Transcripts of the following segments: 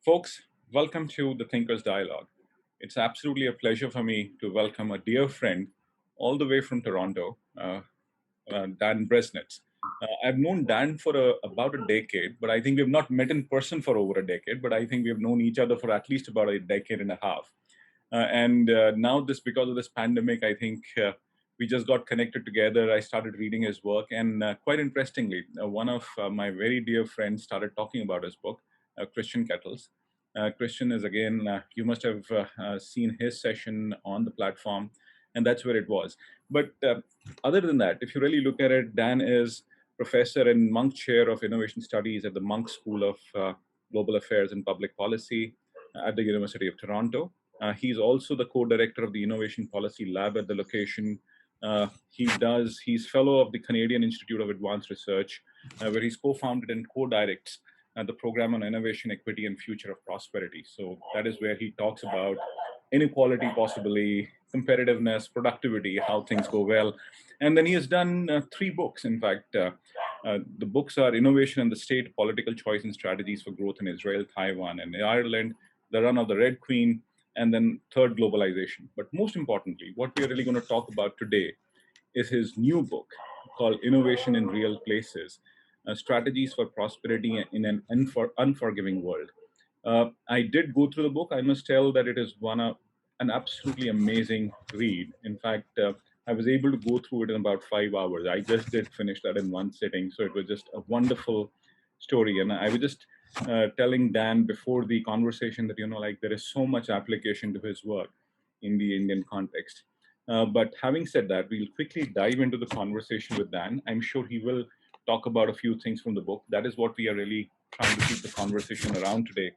Folks, welcome to the Thinkers Dialog. It's absolutely a pleasure for me to welcome a dear friend all the way from Toronto, Dan Breznitz. I've known Dan for about a decade, but I think we've not met in person for over a decade, but I think we've known each other for at least about a decade and a half. And now, because of this pandemic, I think we just got connected together. I started reading his work, and quite interestingly, one of my very dear friends started talking about his book, Christian Kettles. Christian is again, you must have seen his session on the platform, and that's where it was. But other than that, if you really look at it, Dan is professor and Monk Chair of Innovation Studies at the Monk School of Global Affairs and Public Policy at the University of Toronto. He's also the co-director of the Innovation Policy Lab at the location. He's fellow of the Canadian Institute of Advanced Research, where he's co-founded and co-directs the program on innovation, equity, and future of prosperity. So that is where he talks about inequality, possibly competitiveness, productivity, how things go well. And then he has done 3 books. In fact, the books are Innovation and the State, Political Choice and Strategies for Growth in Israel, Taiwan, and Ireland, The Run of the Red Queen, and then third, Globalization. But most importantly, what we're really going to talk about today is his new book called Innovation in Real Places, Strategies for Prosperity in an Unforgiving World. I did go through the book. I must tell that it is an absolutely amazing read. In fact, I was able to go through it in about 5 hours. I just did finish that in one sitting. So it was just a wonderful story. And I was just telling Dan before the conversation that, there is so much application to his work in the Indian context. But having said that, we'll quickly dive into the conversation with Dan. I'm sure he will talk about a few things from the book. That is what we are really trying to keep the conversation around today.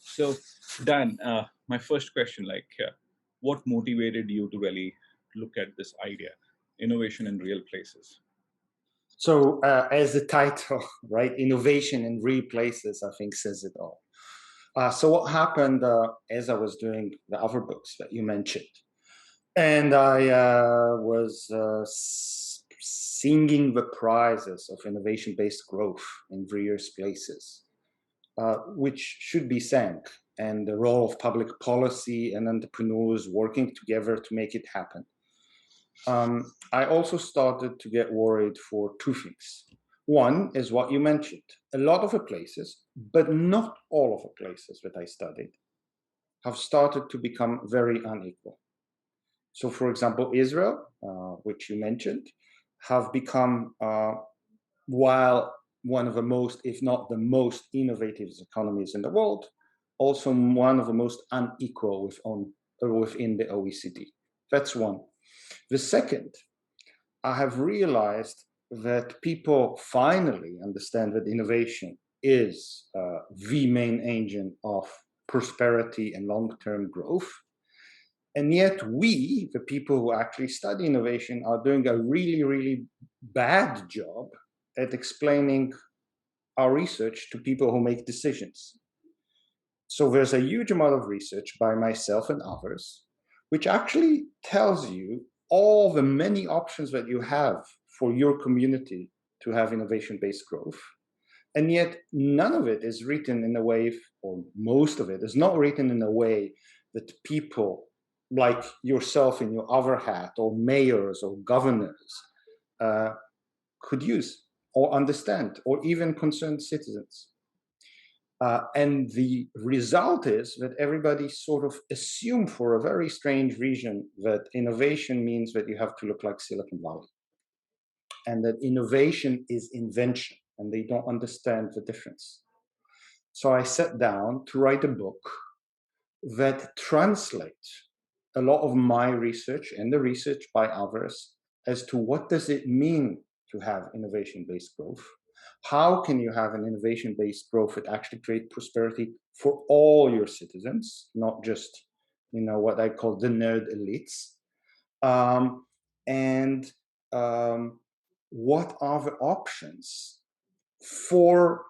So, Dan, my first question, what motivated you to really look at this idea, innovation in real places? So, as the title, right, innovation in real places, I think says it all. So what happened as I was doing the other books that you mentioned, and I was singing the prizes of innovation-based growth in various places, which should be sang, and the role of public policy and entrepreneurs working together to make it happen. I also started to get worried for 2 things. One is what you mentioned. A lot of the places, but not all of the places that I studied, have started to become very unequal. So, for example, Israel, which you mentioned, have become, while one of the most, if not the most innovative economies in the world, also one of the most unequal within the OECD. That's one. The second, I have realized that people finally understand that innovation is the main engine of prosperity and long-term growth. And yet we, the people who actually study innovation, are doing a really, really bad job at explaining our research to people who make decisions. So there's a huge amount of research by myself and others, which actually tells you all the many options that you have for your community to have innovation-based growth. And yet none of it is written in a way, or most of it is not written in a way that people like yourself in your other hat, or mayors or governors could use or understand, or even concerned citizens. And the result is that everybody sort of assume for a very strange reason that innovation means that you have to look like Silicon Valley, and that innovation is invention, and they don't understand the difference. So I sat down to write a book that translates a lot of my research and the research by others as to what does it mean to have innovation-based growth. How can you have an innovation-based growth that actually create prosperity for all your citizens, not just, what I call the nerd elites? What are the options for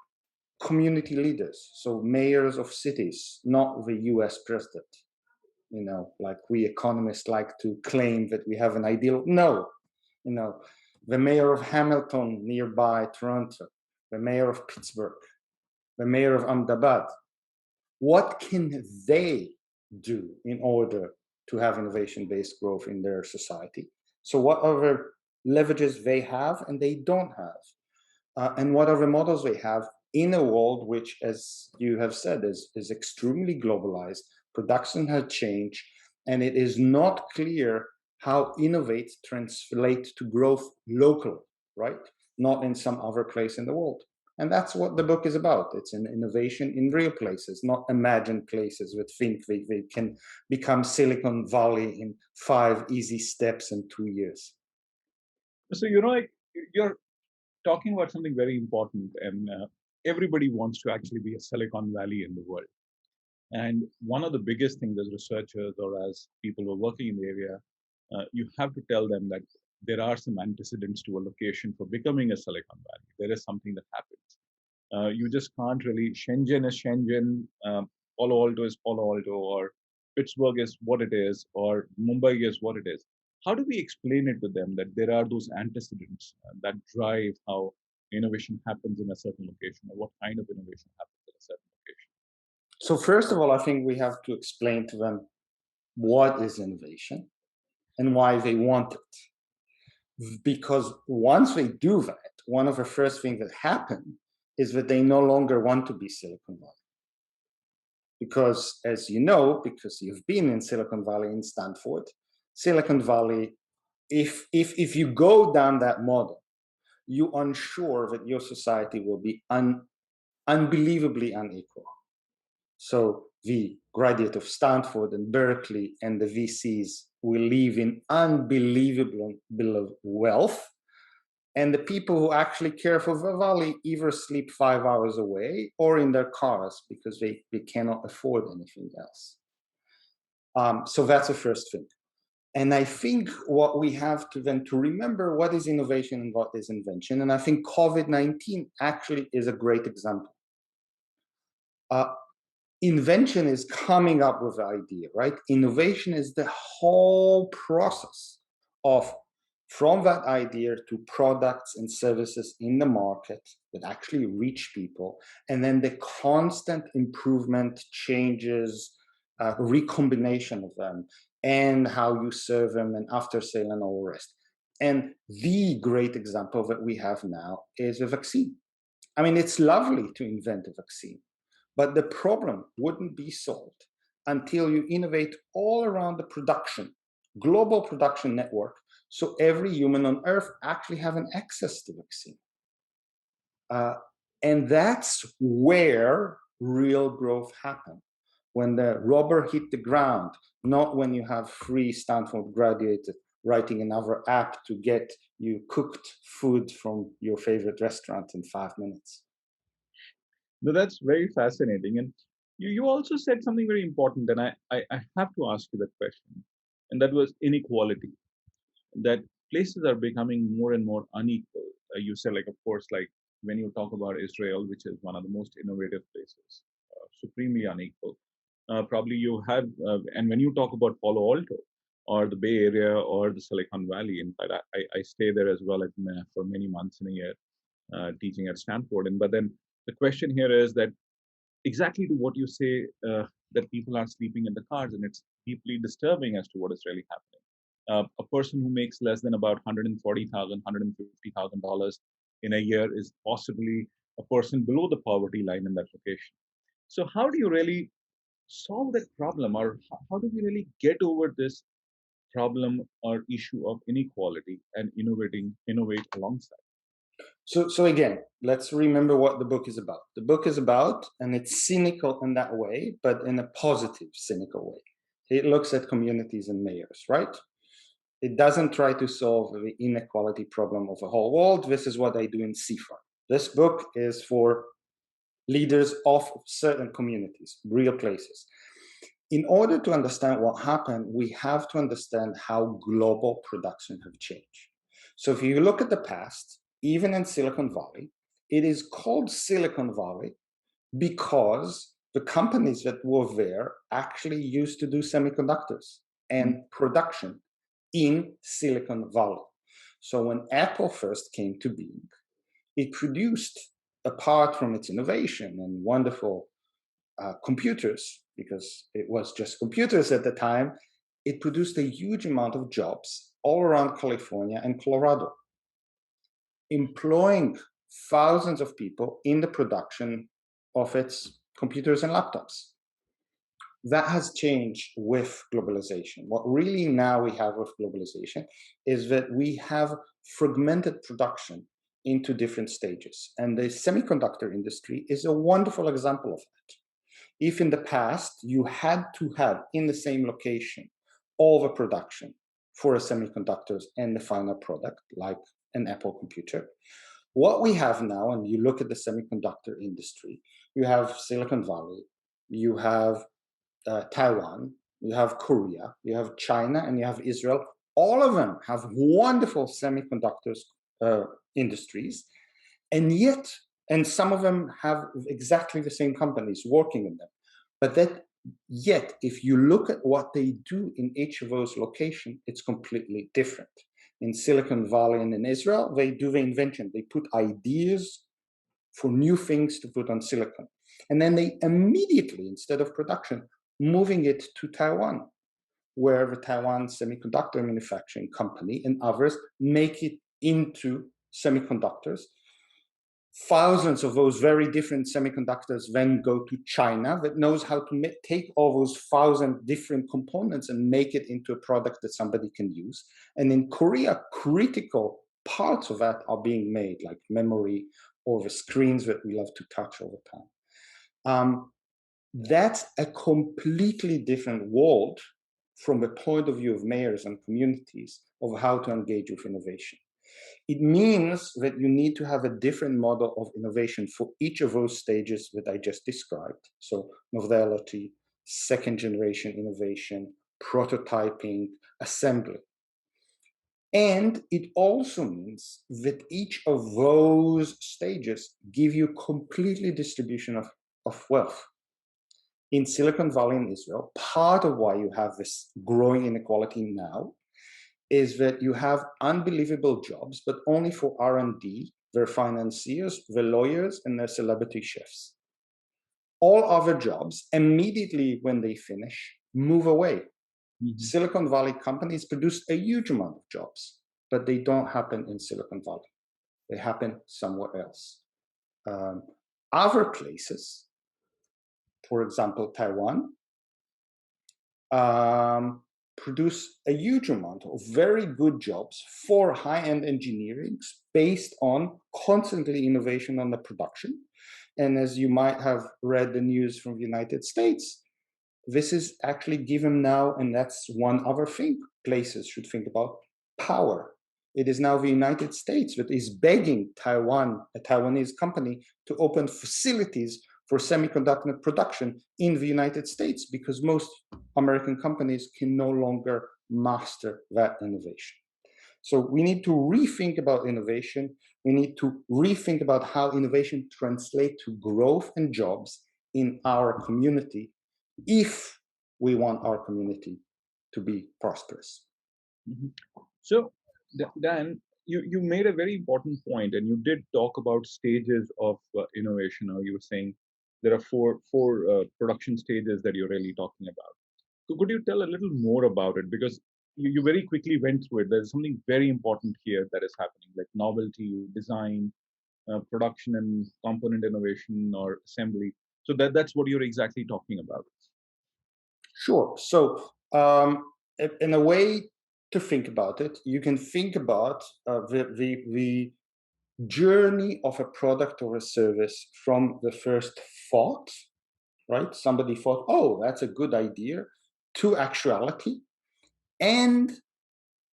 community leaders, so mayors of cities, not the US president, like we economists like to claim that we have an ideal. No, the mayor of Hamilton nearby Toronto, the mayor of Pittsburgh, the mayor of Ahmedabad, what can they do in order to have innovation-based growth in their society? So what other leverages they have and they don't have? And what other models they have in a world which, as you have said, is extremely globalized, production has changed, and it is not clear how innovate translates to growth locally, right? Not in some other place in the world. And that's what the book is about. It's an innovation in real places, not imagined places that think they can become Silicon Valley in 5 easy steps in 2 years. So, you're talking about something very important, and everybody wants to actually be a Silicon Valley in the world. And one of the biggest things as researchers or as people who are working in the area, you have to tell them that there are some antecedents to a location for becoming a Silicon Valley. There is something that happens. You just can't really, Shenzhen is Shenzhen, Palo Alto is Palo Alto, or Pittsburgh is what it is, or Mumbai is what it is. How do we explain it to them that there are those antecedents that drive how innovation happens in a certain location, or what kind of innovation happens in a certain location? So first of all, I think we have to explain to them what is innovation and why they want it. Because once they do that, one of the first things that happen is that they no longer want to be Silicon Valley. Because as you know, because you've been in Silicon Valley in Stanford, Silicon Valley, if you go down that model, you ensure that your society will be unbelievably unequal. So the graduate of Stanford and Berkeley and the VCs will live in unbelievable wealth. And the people who actually care for the valley either sleep 5 hours away or in their cars because they cannot afford anything else. So that's the first thing. And I think what we have to then to remember what is innovation and what is invention. And I think COVID-19 actually is a great example. Invention is coming up with the idea, right? Innovation is the whole process of from that idea to products and services in the market that actually reach people, and then the constant improvement, changes, recombination of them, and how you serve them, and after sale and all the rest. And the great example that we have now is a vaccine. I mean, it's lovely to invent a vaccine, but the problem wouldn't be solved until you innovate all around the production, global production network, so every human on Earth actually have an access to vaccine. And that's where real growth happens. When the rubber hit the ground, not when you have 3 Stanford graduates writing another app to get you cooked food from your favorite restaurant in 5 minutes. No, that's very fascinating. And you also said something very important, and I have to ask you that question, and that was inequality. That places are becoming more and more unequal. You said, like, of course, like when you talk about Israel, which is one of the most innovative places, supremely unequal. Probably you had, and when you talk about Palo Alto or the Bay Area or the Silicon Valley, in fact, I stay there as well for many months in a year, teaching at Stanford. And but then the question here is that exactly to what you say, that people are sleeping in the cars, and it's deeply disturbing as to what is really happening. A person who makes less than about $140,000, $150,000 in a year is possibly a person below the poverty line in that location. So how do you really solve that problem, or how do we really get over this problem or issue of inequality and innovate alongside? So again, let's remember what the book is about. The book is about, and it's cynical in that way, but in a positive, cynical way. It looks at communities and mayors, right? It doesn't try to solve the inequality problem of the whole world. This is what I do in CIFA. This book is for leaders of certain communities, real places. In order to understand what happened, we have to understand how global production have changed. So if you look at the past, even in Silicon Valley, it is called Silicon Valley because the companies that were there actually used to do semiconductors and production in Silicon Valley. So when Apple first came to being, it produced, apart from its innovation and wonderful computers, because it was just computers at the time, it produced a huge amount of jobs all around California and Colorado, employing thousands of people in the production of its computers and laptops. That has changed with globalization. What really now we have with globalization is that we have fragmented production into different stages. And the semiconductor industry is a wonderful example of that. If in the past you had to have in the same location all the production for a semiconductors and the final product, like an Apple computer, what we have now, and you look at the semiconductor industry, you have Silicon Valley, you have Taiwan, you have Korea, you have China, and you have Israel. All of them have wonderful semiconductors industries, and yet, and some of them have exactly the same companies working in them. But that yet, if you look at what they do in each of those locations, it's completely different. In Silicon Valley and in Israel, they do the invention. They put ideas for new things to put on silicon. And then they immediately, instead of production, moving it to Taiwan, where the Taiwan Semiconductor Manufacturing Company and others make it into semiconductors. Thousands of those very different semiconductors then go to China that knows how to take all those 1,000 different components and make it into a product that somebody can use. And in Korea, critical parts of that are being made, like memory or the screens that we love to touch all the time. That's a completely different world from the point of view of mayors and communities of how to engage with innovation. It means that you need to have a different model of innovation for each of those stages that I just described. So novelty, second generation innovation, prototyping, assembly. And it also means that each of those stages give you completely distribution of wealth. In Silicon Valley in Israel, part of why you have this growing inequality now is that you have unbelievable jobs, but only for R&D, their financiers, the lawyers, and their celebrity chefs. All other jobs, immediately when they finish, move away. Mm-hmm. Silicon Valley companies produce a huge amount of jobs, but they don't happen in Silicon Valley. They happen somewhere else. Other places, for example, Taiwan, produce a huge amount of very good jobs for high-end engineering based on constantly innovation on the production. And as you might have read the news from the United States, this is actually given now, and that's one other thing places should think about, power. It is now the United States that is begging Taiwan, a Taiwanese company, to open facilities for semiconductor production in the United States, because most American companies can no longer master that innovation. So we need to rethink about innovation. We need to rethink about how innovation translates to growth and jobs in our community if we want our community to be prosperous. Mm-hmm. So, Dan, you made a very important point, and you did talk about stages of innovation. Or you were saying there are four production stages that you're really talking about. So could you tell a little more about it? Because you very quickly went through it. There's something very important here that is happening, like novelty, design, production and component innovation or assembly. So that's what you're exactly talking about. Sure. So in a way to think about it, you can think about the journey of a product or a service from the first thought, right? Somebody thought, oh, that's a good idea, to actuality, and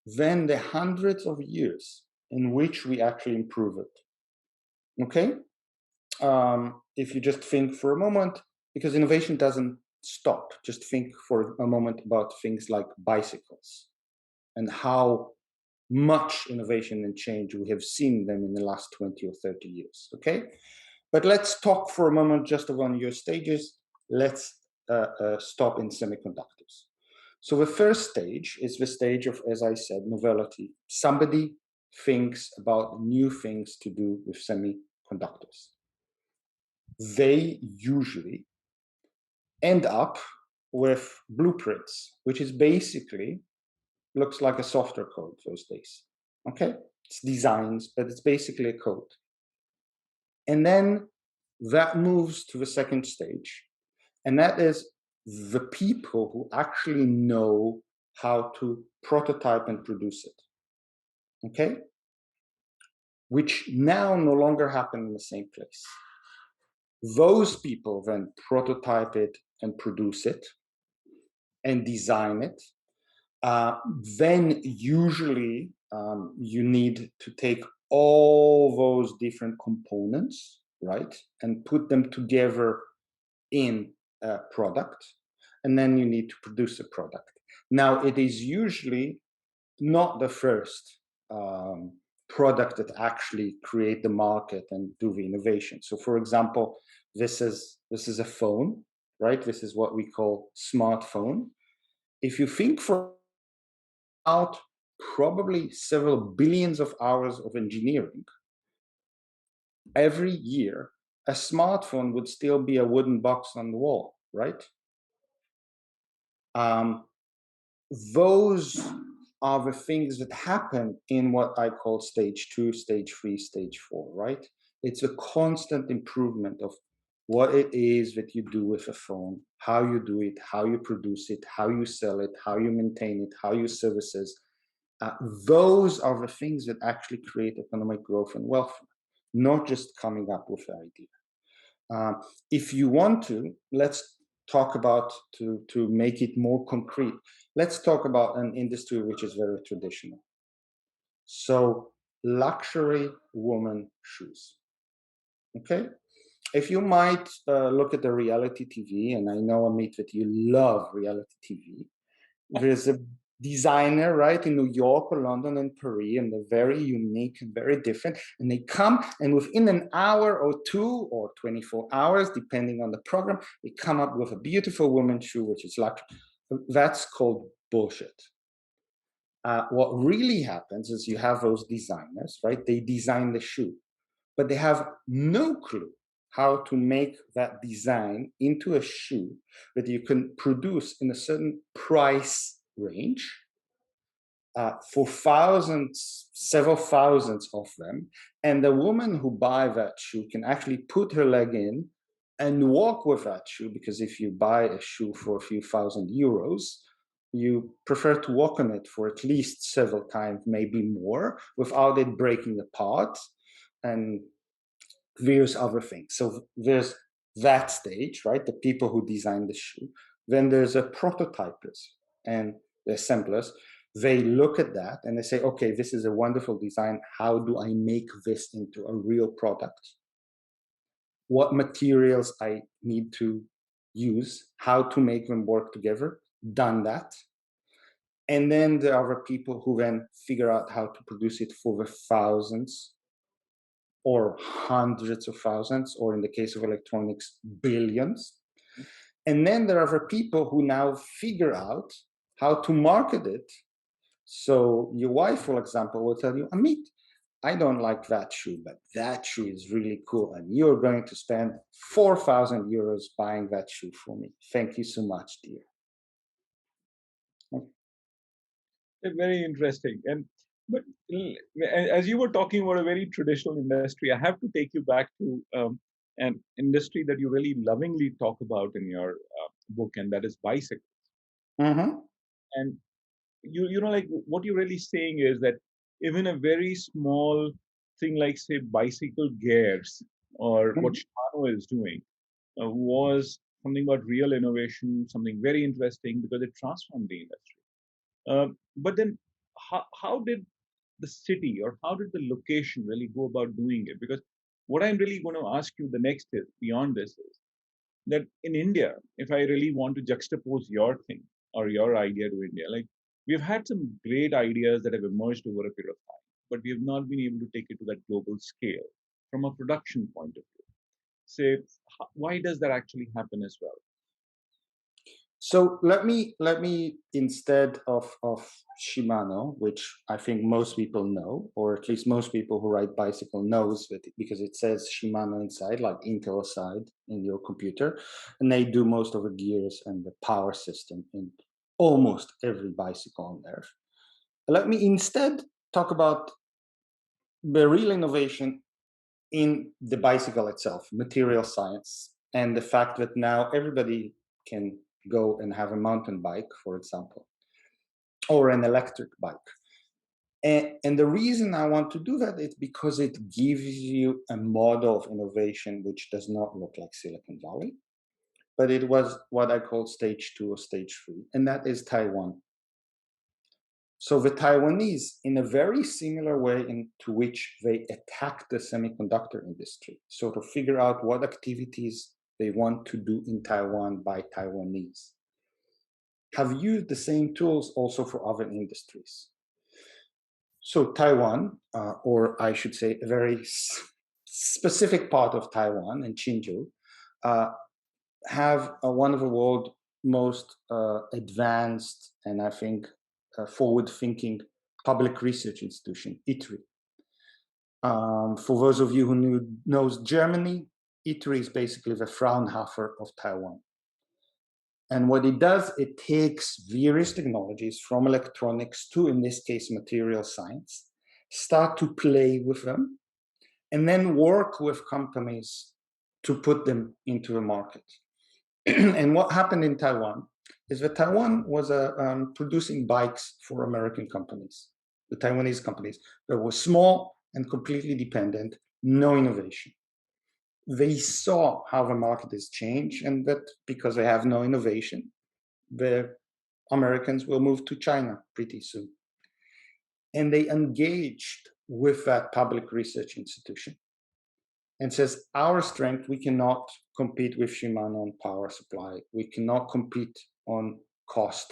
then the hundreds of years in which we actually improve it. Okay? If you just think for a moment, because innovation doesn't stop, just think for a moment about things like bicycles and how much innovation and change we have seen them in the last 20 or 30 years, okay? But let's talk for a moment just on your stages. Let's stop in semiconductors. So the first stage is the stage of, as I said, novelty. Somebody thinks about new things to do with semiconductors. They usually end up with blueprints, which is basically looks like a software code those days. Okay, it's designs, but it's basically a code. And then that moves to the second stage, and that is the people who actually know how to prototype and produce it. Okay, which now no longer happen in the same place. Those people then prototype it and produce it and design it. Then usually you need to take all those different components, right, and put them together in a product, and then you need to produce a product. Now, it is usually not the first product that actually create the market and do the innovation. So, for example, this is a phone, right? This is what we call smartphone. If you think for out probably several billions of hours of engineering every year, a smartphone would still be a wooden box on the wall, right? Um, those are the things that happen in what I call stage 2, stage 3, stage 4, right? It's a constant improvement of what it is that you do with a phone, how you do it, how you produce it, how you sell it, how you maintain it, how you services. Those are the things that actually create economic growth and wealth, not just coming up with an idea. If you want to, let's talk about, to make it more concrete, let's talk about an industry which is very traditional. So luxury woman shoes. Okay, if you might look at the reality TV, and I know, Amit, that you love reality TV, there's a designer, right, in New York or London and Paris, and they're very unique and very different. And they come, and within an hour or two or 24 hours, depending on the program, they come up with a beautiful woman's shoe, which is like, that's called bullshit. What really happens is you have those designers, right? They design the shoe, but they have no clue how to make that design into a shoe that you can produce in a certain price range for thousands, several thousands of them. And the woman who buy that shoe can actually put her leg in and walk with that shoe, because if you buy a shoe for a few €1,000, you prefer to walk on it for at least several times, maybe more, without it breaking apart and various other things. So there's that stage, right? The people who design the shoe. Then there's a prototypers and the assemblers. They look at that and they say, okay, this is a wonderful design. How do I make this into a real product? What materials I need to use, how to make them work together, done that. And then there are people who then figure out how to produce it for the thousands or hundreds of thousands, or in the case of electronics, billions. And then there are people who now figure out how to market it. So your wife, for example, will tell you, Amit, I don't like that shoe, but that shoe is really cool. And you're going to spend €4,000 buying that shoe for me. Thank you so much, dear. Very interesting. And but as you were talking about a very traditional industry, I have to take you back to an industry that you really lovingly talk about in your book, and that is bicycles. Mm-hmm. And you know, like what you're really saying is that even a very small thing like, say, bicycle gears, or what Mm-hmm. Shimano is doing, was something about real innovation, something very interesting because it transformed the industry. But then, how did the city, or how did the location really go about doing it? Because what I'm really going to ask you the next is, beyond this, is that in India, if I really want to juxtapose your thing or your idea to India, like we've had some great ideas that have emerged over a period of time, but we have not been able to take it to that global scale from a production point of view. Say, why does that actually happen as well? So let me instead of Shimano, which I think most people know, or at least most people who ride bicycle knows that because it says Shimano inside, like Intel side in your computer, and they do most of the gears and the power system in almost every bicycle on there. Let me instead talk about the real innovation in the bicycle itself, material science, and the fact that now everybody can go and have a mountain bike, for example, or an electric bike. And the reason I want to do that is because it gives you a model of innovation which does not look like Silicon Valley, but it was what I call stage 2 or stage 3, and that is Taiwan. So the Taiwanese, in a very similar way to which they attacked the semiconductor industry, so to figure out what activities they want to do in Taiwan by Taiwanese, have used the same tools also for other industries. So Taiwan, or I should say a very specific part of Taiwan and Hsinchu, uh, have one of the world's most advanced and I think forward-thinking public research institution, ITRI. For those of you who knows Germany, ITRI is basically the Fraunhofer of Taiwan. And what it does, it takes various technologies from electronics to, in this case, material science, start to play with them, and then work with companies to put them into the market. And what happened in Taiwan is that Taiwan was producing bikes for American companies, the Taiwanese companies that were small and completely dependent, no innovation. They saw how the market has changed, and that because they have no innovation, the Americans will move to China pretty soon. And they engaged with that public research institution and says, our strength, we cannot compete with Shimano on power supply. We cannot compete on cost.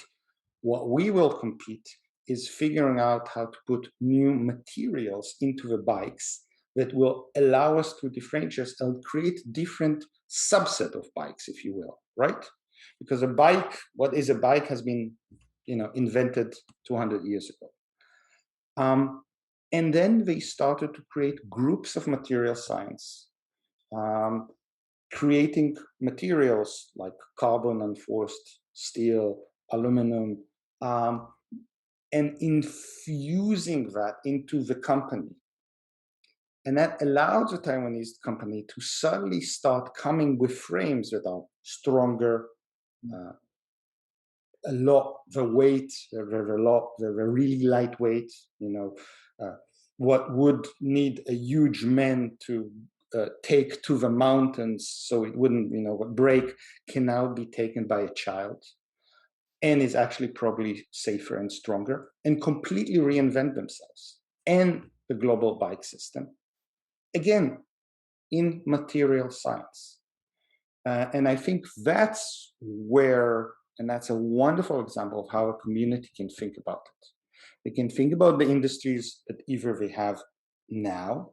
What we will compete is figuring out how to put new materials into the bikes that will allow us to differentiate and create different subset of bikes, if you will, right? Because a bike, what is a bike, has been, invented 200 years ago. And then they started to create groups of material science, creating materials like carbon enforced steel, aluminum, and infusing that into the company. And that allowed the Taiwanese company to suddenly start coming with frames that are stronger, a lot, the weight, they're really lightweight, what would need a huge man to take to the mountains so it wouldn't, break, can now be taken by a child and is actually probably safer and stronger and completely reinvent themselves and the global bike system. Again, in material science. And I think that's where, and that's a wonderful example of how a community can think about it. They can think about the industries that either they have now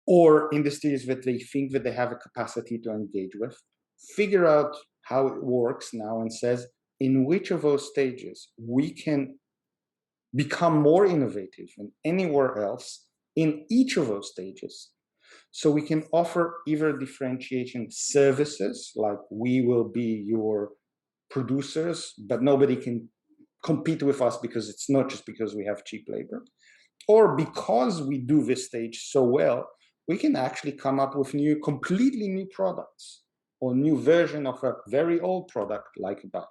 or industries that they think that they have a capacity to engage with, figure out how it works now and says, in which of those stages we can become more innovative than anywhere else in each of those stages. So we can offer either differentiation services, like we will be your producers, but nobody can compete with us because it's not just because we have cheap labor, or because we do this stage so well, we can actually come up with completely new products or new version of a very old product like a bike.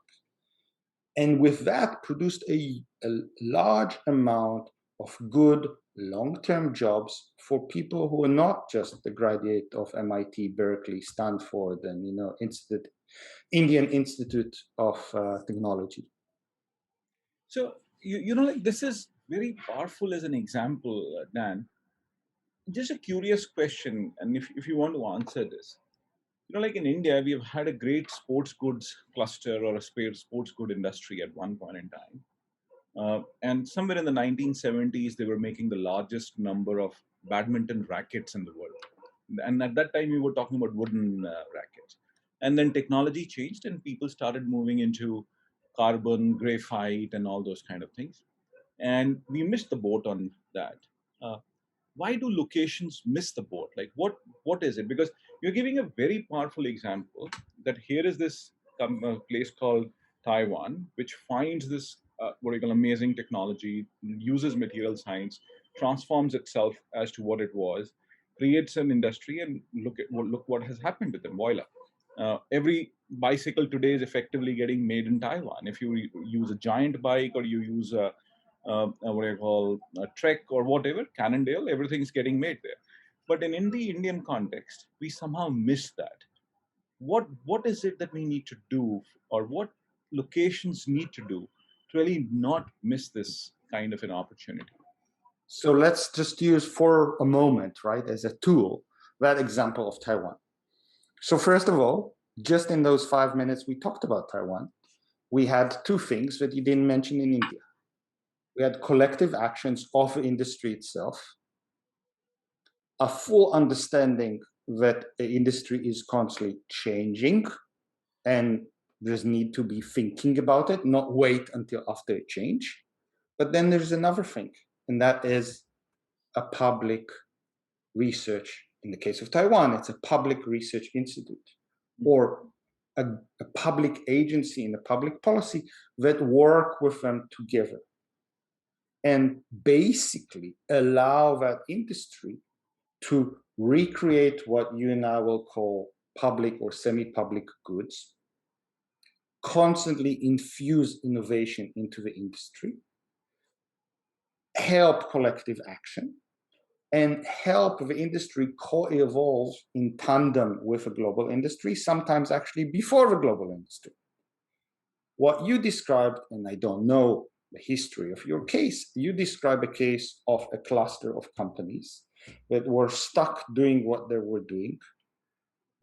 And with that produced a large amount of good long-term jobs for people who are not just the graduate of MIT, Berkeley, Stanford, and Indian Institute of Technology. So like this is very powerful as an example, Dan. Just a curious question, and if you want to answer this, like in India, we've had a great sports goods cluster or a sports good industry at one point in time. And somewhere in the 1970s, they were making the largest number of badminton rackets in the world. And at that time, we were talking about wooden rackets. And then technology changed and people started moving into carbon, graphite, and all those kind of things. And we missed the boat on that. Uh, why do locations miss the boat? Like what is it? Because you're giving a very powerful example that here is this place called Taiwan, which finds this what do you call amazing technology, uses material science, transforms itself as to what it was, creates an industry, and look what has happened to them. Voila. Every bicycle today is effectively getting made in Taiwan. If you use a giant bike or you use a what do you call a Trek or whatever, Cannondale, everything's getting made there. But in the Indian context, we somehow miss that. What is it that we need to do, or what locations need to do to really not miss this kind of an opportunity? So let's just use for a moment, right, as a tool, that example of Taiwan. So first of all, just in those 5 minutes we talked about Taiwan, we had two things that you didn't mention in India. We had collective actions of the industry itself, a full understanding that the industry is constantly changing and there's need to be thinking about it, not wait until after it change. But then there's another thing, and that is a public research. In the case of Taiwan, it's a public research institute or a public agency in a public policy that work with them together and basically allow that industry to recreate what you and I will call public or semi-public goods, constantly infuse innovation into the industry, help collective action, and help the industry co-evolve in tandem with a global industry, sometimes actually before the global industry. What you described, and I don't know the history of your case, you describe a case of a cluster of companies that were stuck doing what they were doing,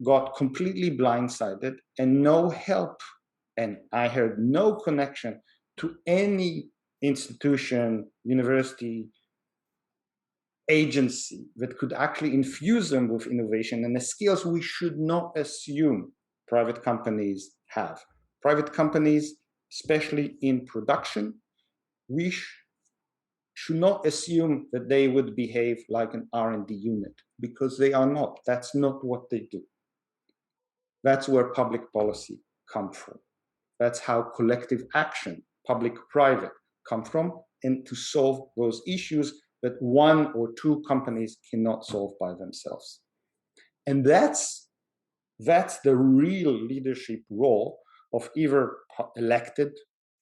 got completely blindsided, and no help, and I heard no connection to any institution, university, agency that could actually infuse them with innovation and the skills we should not assume private companies have. Private companies, especially in production, we should not assume that they would behave like an R&D unit, because they are not. That's not what they do. That's where public policy comes from. That's how collective action, public-private, come from, and to solve those issues that one or two companies cannot solve by themselves. And that's the real leadership role of either elected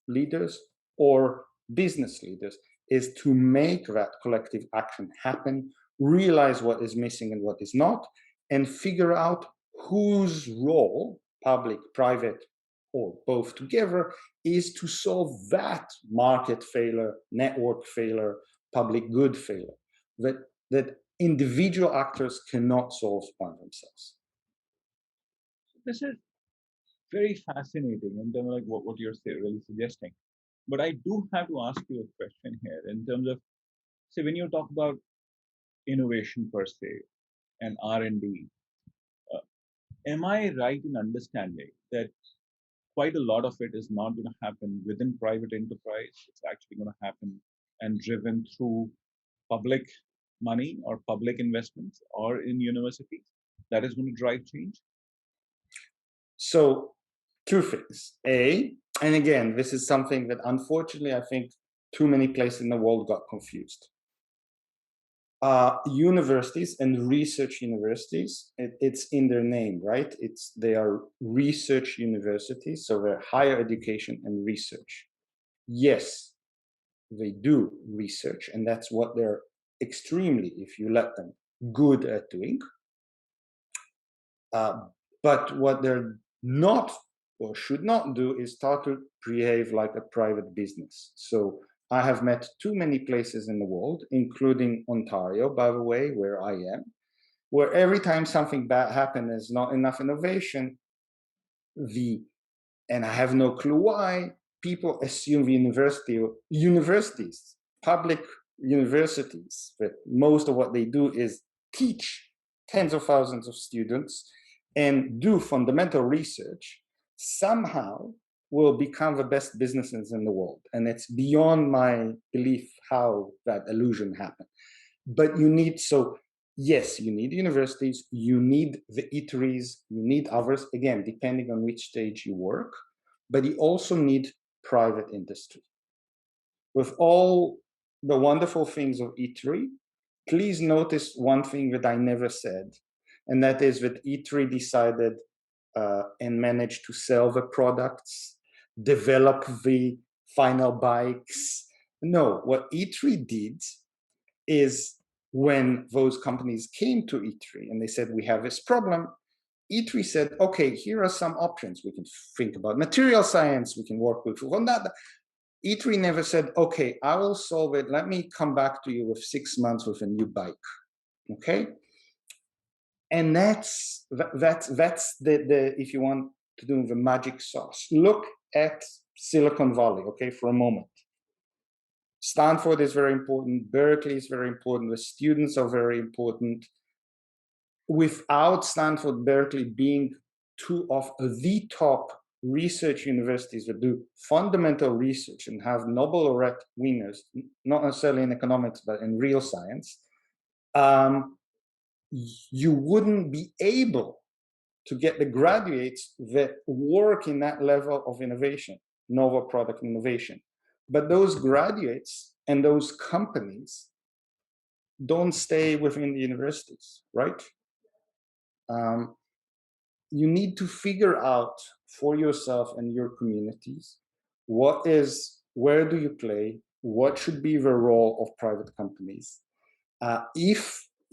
leaders or business leaders, is to make that collective action happen, realize what is missing and what is not, and figure out whose role, public, private, or both together, is to solve that market failure, network failure, public good failure that individual actors cannot solve by themselves. This is very fascinating in terms of like what you're really suggesting. But I do have to ask you a question here in terms of, say, when you talk about innovation per se and R&D, uh, am I right in understanding that quite a lot of it is not going to happen within private enterprise? It's actually going to happen and driven through public money or public investments or in universities that is going to drive change? So, two things. And again, this is something that unfortunately I think too many places in the world got confused. Universities and research universities, it's in their name, right? They are research universities, so they're higher education and research. Yes, they do research, and that's what they're extremely, if you let them, good at doing. But what they're not or should not do is start to behave like a private business. So I have met too many places in the world, including Ontario, by the way, where I am, where every time something bad happens, there's not enough innovation, and I have no clue why, people assume the universities, public universities, that most of what they do is teach tens of thousands of students, and do fundamental research, somehow will become the best businesses in the world. And it's beyond my belief how that illusion happened. But you need, so yes, you need universities, you need the eateries, you need others, again, depending on which stage you work, but you also need private industry. With all the wonderful things of eatery, please notice one thing that I never said, and that is that eatery decided and managed to sell the products, develop the final bikes. No, what eatery did is when those companies came to eatery and they said, we have this problem, eatery said, okay, here are some options. We can think about material science, we can work with that. eatery never said, okay, I will solve it. Let me come back to you with 6 months with a new bike. Okay. And that's the if you want to do the magic sauce. Look at Silicon Valley, okay, for a moment. Stanford is very important. Berkeley is very important. The students are very important. Without Stanford, Berkeley being two of the top research universities that do fundamental research and have Nobel laureate winners, not necessarily in economics, but in real science, you wouldn't be able to get the graduates that work in that level of innovation, novel product innovation. But those graduates and those companies don't stay within the universities, right? You need to figure out for yourself and your communities where do you play, what should be the role of private companies.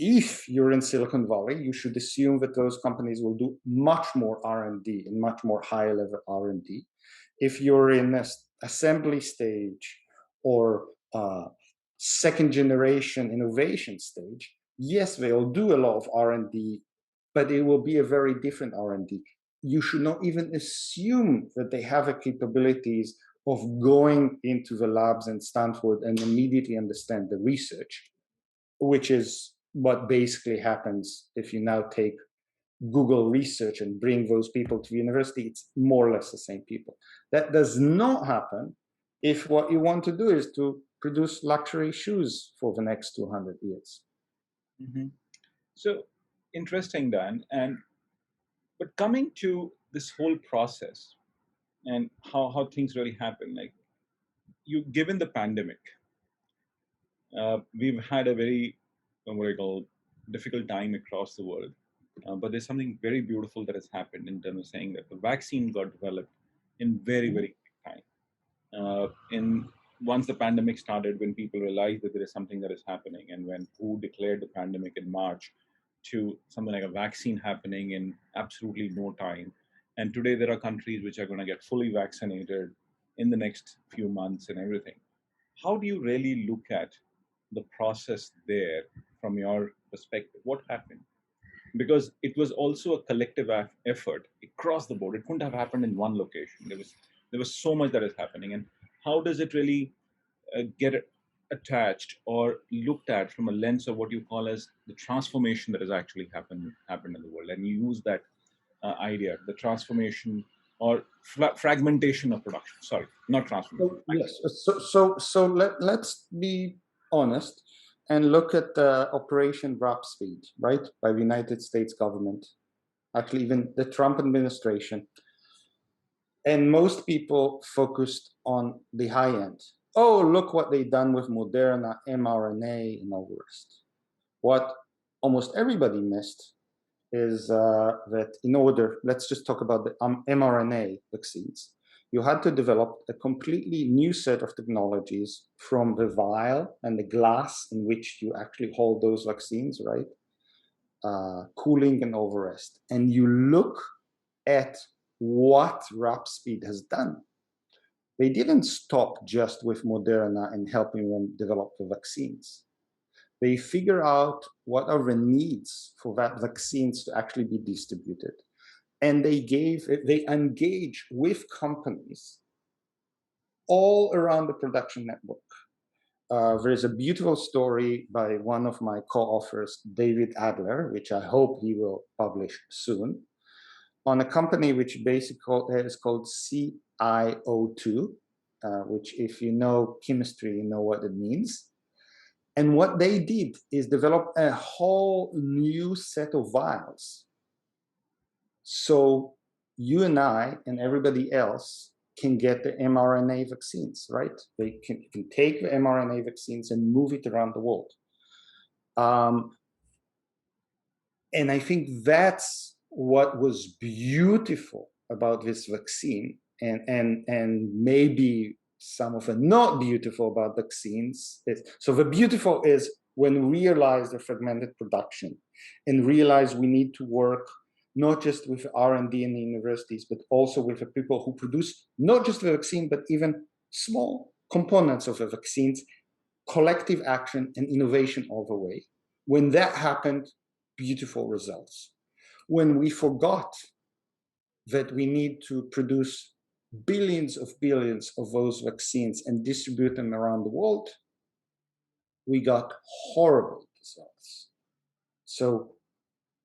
If you're in Silicon Valley, you should assume that those companies will do much more R&D and much more high level R&D. If you're in an assembly stage or second generation innovation stage, yes, they'll do a lot of R&D, but it will be a very different R&D. You should not even assume that they have the capabilities of going into the labs in Stanford and immediately understand the research, which is what basically happens if you now take Google research and bring those people to university. It's more or less the same people. That does not happen if what you want to do is to produce luxury shoes for the next 200 years. Mm-hmm. So interesting, Dan. But coming to this whole process and how things really happen, like given the pandemic, we've had a very what I call difficult time across the world. But there's something very beautiful that has happened in terms of saying that the vaccine got developed in very, very quick time. In once the pandemic started, when people realized that there is something that is happening, and when WHO declared the pandemic in March to something like a vaccine happening in absolutely no time. And today there are countries which are going to get fully vaccinated in the next few months and everything. How do you really look at the process there from your perspective? What happened? Because it was also a collective effort across the board. It couldn't have happened in one location. There was so much that is happening, and how does it really get attached or looked at from a lens of what you call as the transformation that has actually happened in the world, and you use that idea, the transformation or fragmentation of production. Sorry, not transformation. Yes. So let's be honest and look at the Operation Warp Speed, right, by the United States government, actually even the Trump administration. And most people focused on the high end. Oh, look what they've done with Moderna, mRNA, and all the rest. What almost everybody missed is that in order, let's just talk about the mRNA vaccines. You had to develop a completely new set of technologies from the vial and the glass in which you actually hold those vaccines, right? Cooling and all the rest. And you look at what Warp Speed has done. They didn't stop just with Moderna and helping them develop the vaccines. They figure out what are the needs for that vaccines to actually be distributed. And they engage with companies all around the production network. There's a beautiful story by one of my co-authors, David Adler, which I hope he will publish soon, on a company which basically is called CIO2, which if you know chemistry, you know what it means. And what they did is develop a whole new set of vials. So you and I and everybody else can get the mRNA vaccines, right? They can take the mRNA vaccines and move it around the world. And I think that's what was beautiful about this vaccine, and maybe some of it not beautiful about vaccines. So the beautiful is when we realize the fragmented production and realize we need to work not just with R&D in the universities, but also with the people who produce not just the vaccine, but even small components of the vaccines, collective action and innovation all the way. When that happened, beautiful results. When we forgot that we need to produce billions of those vaccines and distribute them around the world, we got horrible results. So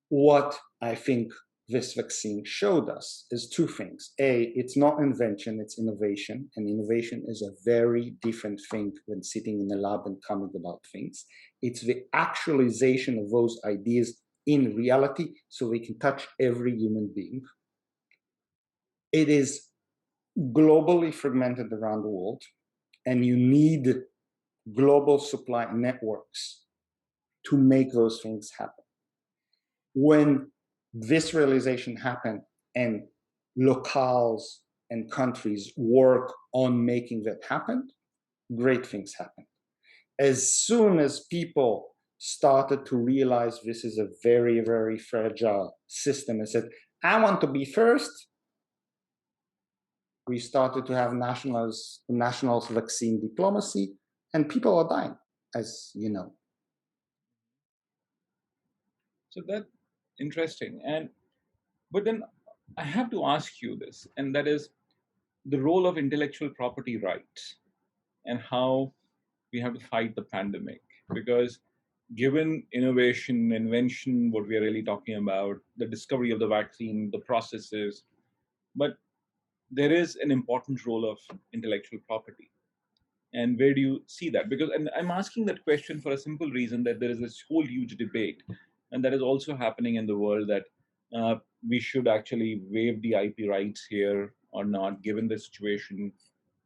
what I think this vaccine showed us is two things. A, it's not invention, it's innovation. And innovation is a very different thing than sitting in a lab and coming about things. It's the actualization of those ideas in reality so they can touch every human being. It is globally fragmented around the world, and you need global supply networks to make those things happen. When this realization happened and locales and countries work on making that happen, great things happen. As soon as people started to realize this is a very, very fragile system and said, I want to be first, we started to have nationals vaccine diplomacy, and people are dying, as you know. So that's interesting. But then I have to ask you this, and that is the role of intellectual property rights and how we have to fight the pandemic. Because given innovation, invention, what we are really talking about, the discovery of the vaccine, the processes, but there is an important role of intellectual property. And where do you see that? Because, and I'm asking that question for a simple reason, that there is this whole huge debate, and that is also happening in the world, that we should actually waive the IP rights here or not, given the situation.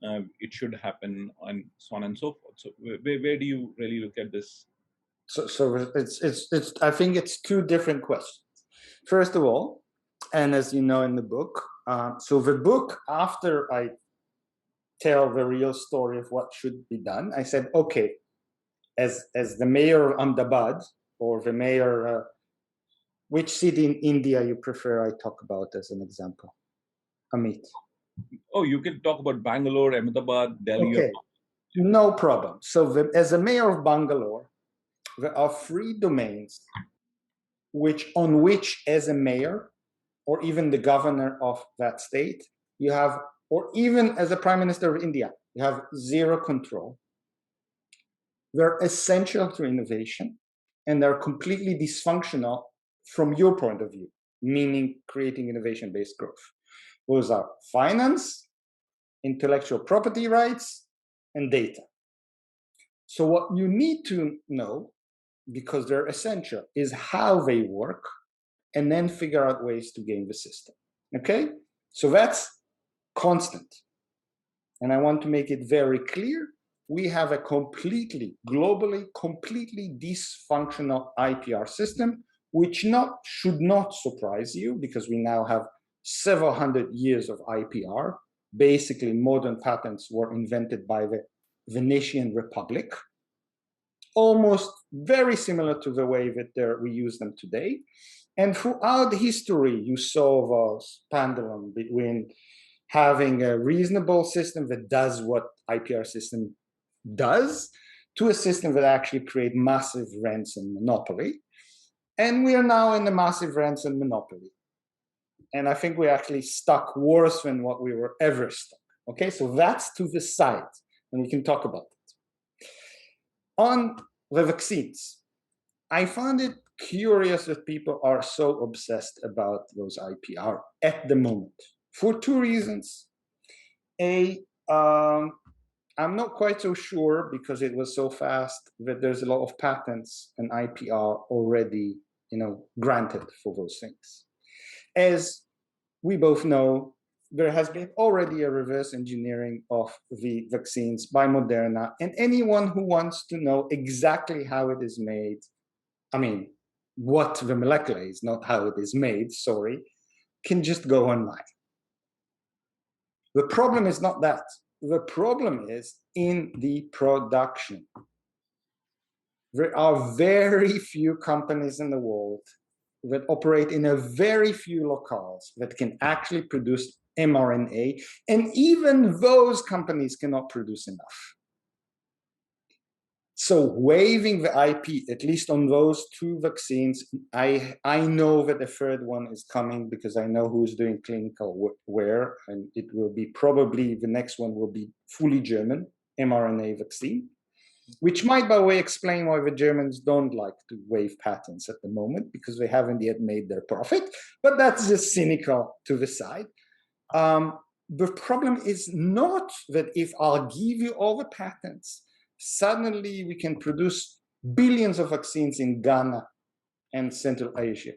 It should happen, and so on and so forth. So, where do you really look at this? So it's I think it's two different questions. First of all, and as you know in the book, so the book, after I tell the real story of what should be done, I said, okay, as the mayor of Ahmedabad, or the mayor, which city in India you prefer I talk about as an example? Amit. Oh, you can talk about Bangalore, Ahmedabad, Delhi. Okay, no problem. So as a mayor of Bangalore, there are 3 domains on which as a mayor, or even the governor of that state, you have, or even as a prime minister of India, you have 0 control. They're essential to innovation, and they're completely dysfunctional from your point of view, meaning creating innovation-based growth. Those are finance, intellectual property rights, and data. So what you need to know, because they're essential, is how they work, and then figure out ways to game the system. Okay? So that's constant. And I want to make it very clear, we have a globally completely dysfunctional IPR system, which should not surprise you, because we now have several hundred years of IPR. Basically, modern patents were invented by the Venetian Republic, almost very similar to the way that we use them today. And throughout history, you saw a pendulum between having a reasonable system that does what IPR system does, to a system that actually create massive rents and monopoly. And we are now in a massive rents and monopoly. And I think we're actually stuck worse than what we were ever stuck. Okay, so that's to the side, and we can talk about it. On the vaccines, I found it curious that people are so obsessed about those IPR at the moment for two reasons. A, I'm not quite so sure because it was so fast that there's a lot of patents and IPR already, granted for those things. As we both know, there has been already a reverse engineering of the vaccines by Moderna, and anyone who wants to know exactly how it is made, what the molecule is, not how it is made, sorry, can just go online. The problem is not that. The problem is in the production. There are very few companies in the world that operate in a very few locales that can actually produce mRNA, and even those companies cannot produce enough. So waiving the IP, at least on those two vaccines, I know that the third one is coming because I know who's doing clinical where, and it will be probably, the next one will be fully German mRNA vaccine, which might, by the way, explain why the Germans don't like to waive patents at the moment, because they haven't yet made their profit, but that's just cynical to the side. The problem is not that if I'll give you all the patents, suddenly we can produce billions of vaccines in Ghana and Central Asia.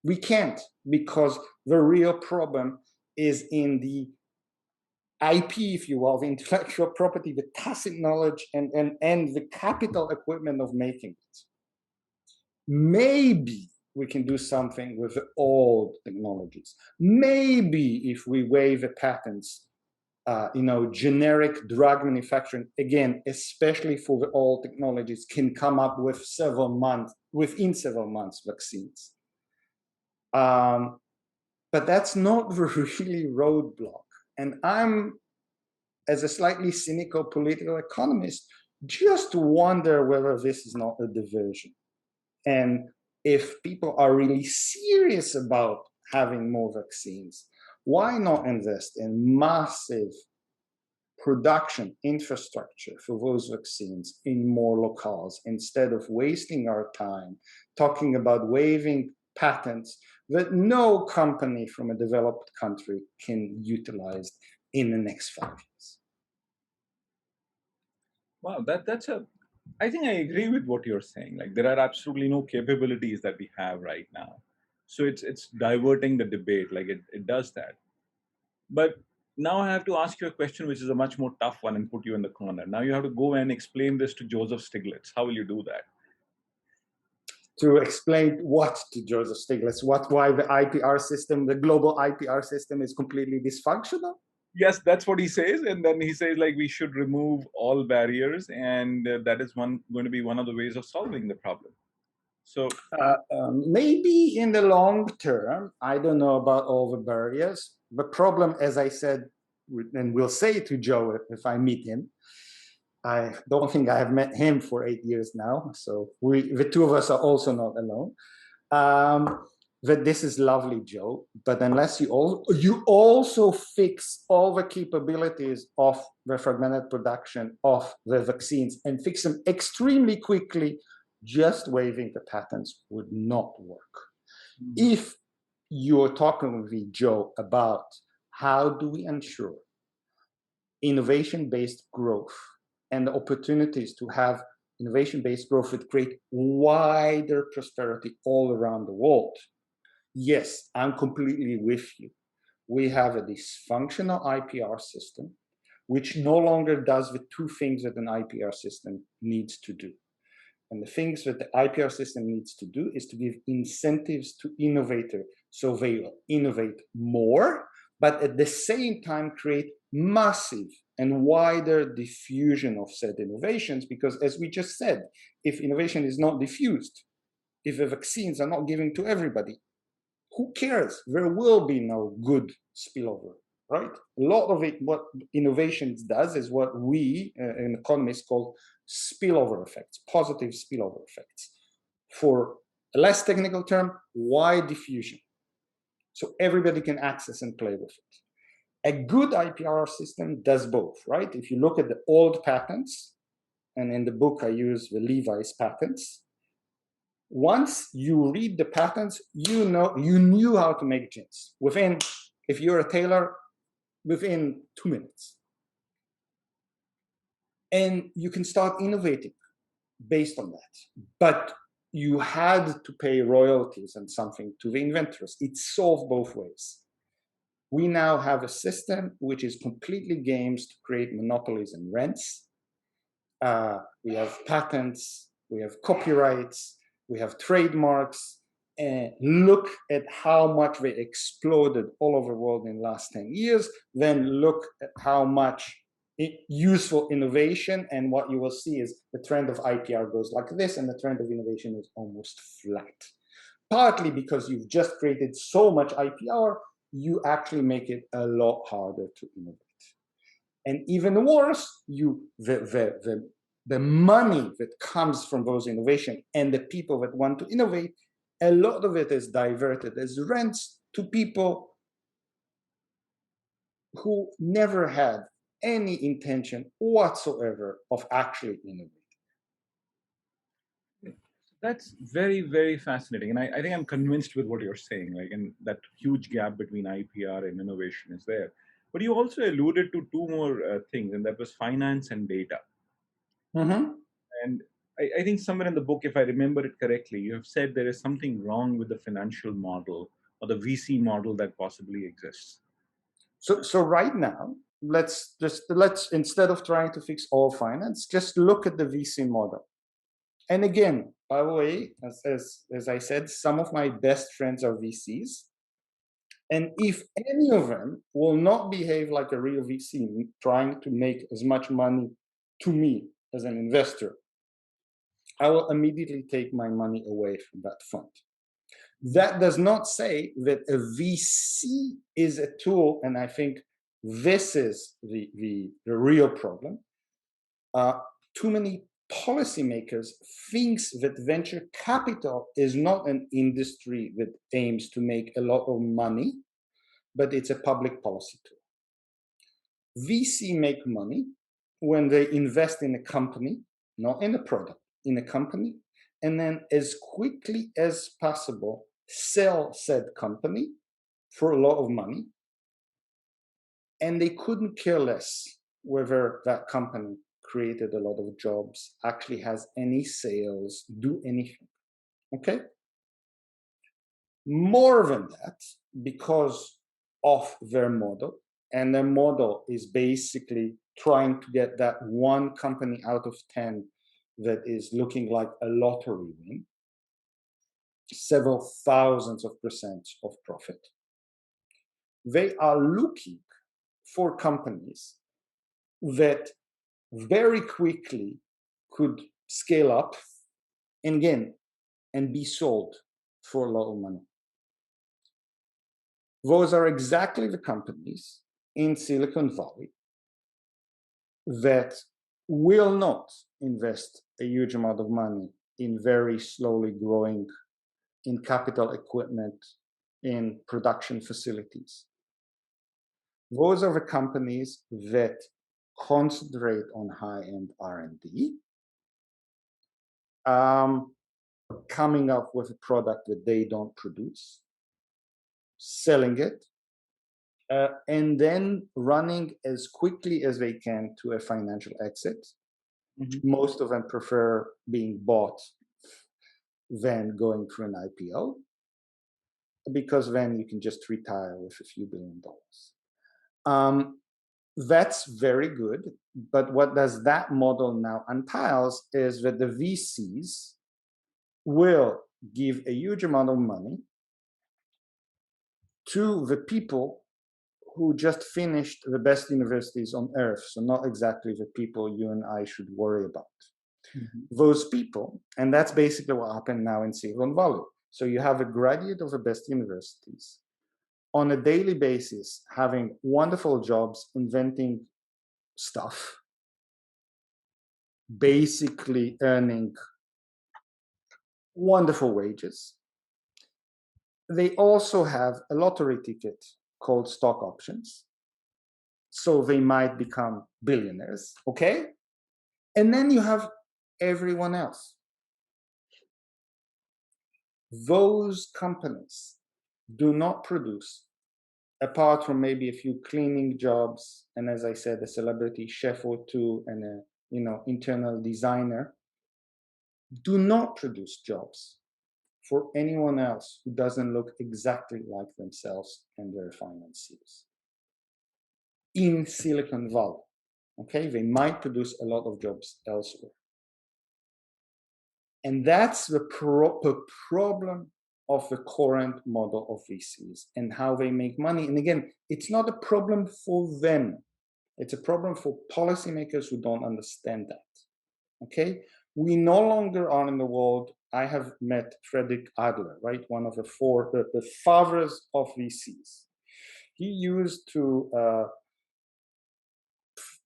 We can't, because the real problem is in the IP, if you will, the intellectual property, the tacit knowledge, and the capital equipment of making it. Maybe we can do something with the old technologies. Maybe if we waive the patents, generic drug manufacturing, again, especially for the old technologies, can come up with within several months, vaccines. But that's not the really roadblock. And I'm, as a slightly cynical political economist, just wonder whether this is not a diversion. And if people are really serious about having more vaccines, why not invest in massive production infrastructure for those vaccines in more locales, instead of wasting our time talking about waiving patents that no company from a developed country can utilize in the next 5 years? Wow, I think I agree with what you're saying. Like, there are absolutely no capabilities that we have right now. So it's diverting the debate, like it does that. But now I have to ask you a question which is a much more tough one and put you in the corner. Now you have to go and explain this to Joseph Stiglitz. How will you do that? To explain what to Joseph Stiglitz? Why the IPR system, the global IPR system, is completely dysfunctional? Yes, that's what he says. And then he says, like, we should remove all barriers, and that is going to be one of the ways of solving the problem. So maybe in the long term, I don't know about all the barriers. The problem, as I said, and will say to Joe if I meet him, I don't think I have met him for 8 years now. So the two of us are also not alone. That this is lovely, Joe, but unless you also fix all the capabilities of the fragmented production of the vaccines and fix them extremely quickly, just waiving the patents would not work. Mm-hmm. If you're talking with me, Joe, about how do we ensure innovation-based growth and the opportunities to have innovation-based growth that create wider prosperity all around the world, yes, I'm completely with you. We have a dysfunctional IPR system, which no longer does the two things that an IPR system needs to do. And the things that the IPR system needs to do is to give incentives to innovators so they will innovate more, but at the same time create massive and wider diffusion of said innovations. Because as we just said, if innovation is not diffused, if the vaccines are not given to everybody, who cares? There will be no good spillover, right? A lot of it, what innovations does is what we in economists call spillover effects, positive spillover effects. For a less technical term, wide diffusion. So everybody can access and play with it. A good IPR system does both, right? If you look at the old patents, and in the book I use the Levi's patents, Once you read the patents, you knew how to make jeans within, if you're a tailor, within 2 minutes. And you can start innovating based on that. But you had to pay royalties and something to the inventors. It's solved both ways. We now have a system which is completely games to create monopolies and rents. We have patents, we have copyrights, we have trademarks. And look at how much they exploded all over the world in the last 10 years. Then look at how much useful innovation, and what you will see is the trend of IPR goes like this, and the trend of innovation is almost flat. Partly because you've just created so much IPR, you actually make it a lot harder to innovate. And even worse, the money that comes from those innovations and the people that want to innovate, a lot of it is diverted as rents to people who never had any intention whatsoever of actually innovating. That's very, very fascinating. And I think I'm convinced with what you're saying, like, and that huge gap between IPR and innovation is there. But you also alluded to two more things, and that was finance and data. Mm-hmm. And I think somewhere in the book, if I remember it correctly, you have said there is something wrong with the financial model or the VC model that possibly exists. So right now, let's instead of trying to fix all finance, just look at the VC model. And again, by the way, as I said, some of my best friends are VCs. And if any of them will not behave like a real VC, trying to make as much money to me as an investor, I will immediately take my money away from that fund. That does not say that a VC is a tool, and I think this is the real problem. Too many policymakers thinks that venture capital is not an industry that aims to make a lot of money, but it's a public policy tool. VC make money when they invest in a company, not in a product, in a company, and then as quickly as possible sell said company for a lot of money. And they couldn't care less whether that company created a lot of jobs, actually has any sales, do anything. Okay? More than that, because of their model, and their model is basically trying to get that one company out of 10 that is looking like a lottery win, several thousands of percent of profit. They are looking for companies that very quickly could scale up and again and be sold for a lot of money. Those are exactly the companies in Silicon Valley that will not invest a huge amount of money in very slowly growing, in capital equipment, in production facilities. Those are the companies that concentrate on high-end R&D, coming up with a product that they don't produce, selling it, and then running as quickly as they can to a financial exit. Mm-hmm. Most of them prefer being bought than going through an IPO, because then you can just retire with a few $1 billion. That's very good, but what does that model now entails is that the VCs will give a huge amount of money to the people who just finished the best universities on earth, so not exactly the people you and I should worry about. Mm-hmm. Those people, and that's basically what happened now in Silicon Valley. So you have a graduate of the best universities on a daily basis having wonderful jobs inventing stuff, basically earning wonderful wages. They also have a lottery ticket called stock options. So they might become billionaires, okay? And then you have everyone else. those companies do not produce, apart from maybe a few cleaning jobs, and as I said, a celebrity chef or two, and a internal designer, do not produce jobs for anyone else who doesn't look exactly like themselves and their financiers in Silicon Valley. Okay, they might produce a lot of jobs elsewhere. And that's the problem of the current model of VCs and how they make money. And again, it's not a problem for them. It's a problem for policymakers who don't understand that. Okay? We no longer are in the world. I have met Frederick Adler, right? One of the fathers of VCs. He used to